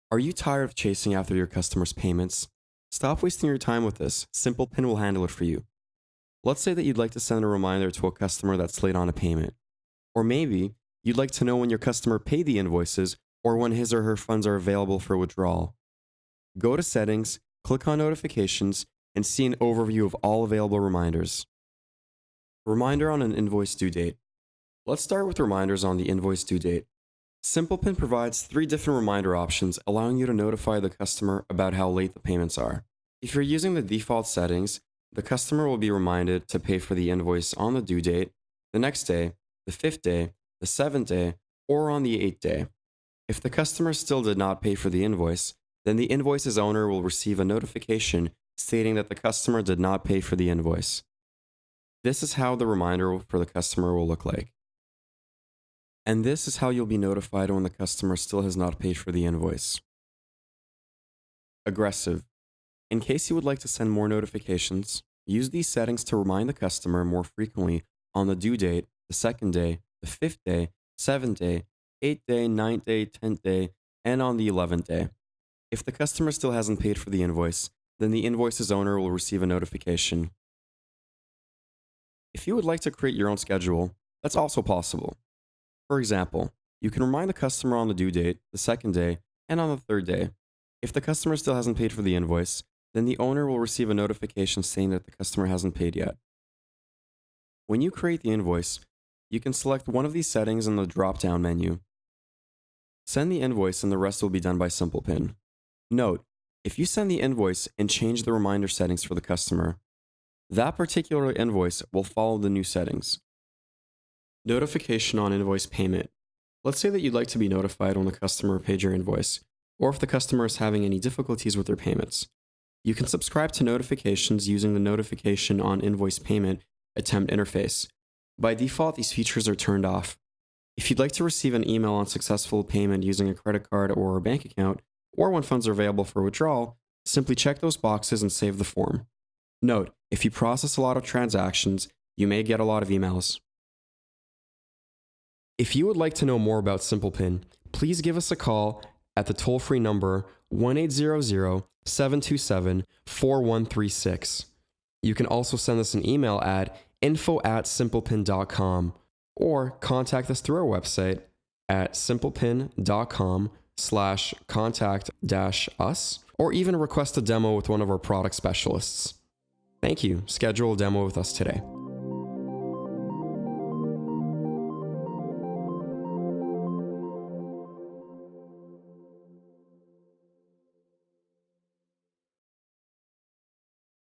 Are you tired of chasing after your customers' payments? Stop wasting your time with this. SimplePin will handle it for you. Let's say that you'd like to send a reminder to a customer that's late on a payment. Or maybe you'd like to know when your customer paid the invoices or when his or her funds are available for withdrawal. Go to Settings, click on Notifications, and see an overview of all available reminders. Reminder on an invoice due date. Let's start with reminders on the invoice due date. SimplePin provides 3 different reminder options, allowing you to notify the customer about how late the payments are. If you're using the default settings, the customer will be reminded to pay for the invoice on the due date, the next day, the 5th day, the 7th day, or on the 8th day. If the customer still did not pay for the invoice, then the invoice's owner will receive a notification stating that the customer did not pay for the invoice. This is how the reminder for the customer will look like. And this is how you'll be notified when the customer still has not paid for the invoice. Aggressive. In case you would like to send more notifications, use these settings to remind the customer more frequently on the due date, the 2nd day, the 5th day, 7th day, 8th day, 9th day, 10th day, and on the 11th day. If the customer still hasn't paid for the invoice, then the invoice's owner will receive a notification. If you would like to create your own schedule, that's also possible. For example, you can remind the customer on the due date, the 2nd day, and on the 3rd day. If the customer still hasn't paid for the invoice, then the owner will receive a notification saying that the customer hasn't paid yet. When you create the invoice, you can select one of these settings in the drop-down menu. Send the invoice and the rest will be done by SimplePin. Note, if you send the invoice and change the reminder settings for the customer, that particular invoice will follow the new settings. Notification on invoice payment. Let's say that you'd like to be notified when the customer paid your invoice, or if the customer is having any difficulties with their payments. You can subscribe to notifications using the Notification on Invoice Payment attempt interface. By default, these features are turned off. If you'd like to receive an email on successful payment using a credit card or a bank account, or when funds are available for withdrawal, simply check those boxes and save the form. Note, if you process a lot of transactions, you may get a lot of emails. If you would like to know more about SimplePin, please give us a call at the toll-free number 1-800-727-4136. You can also send us an email at info@simplepin.com or contact us through our website at simplepin.com/contact-us, or even request a demo with one of our product specialists. Thank you. Schedule a demo with us today.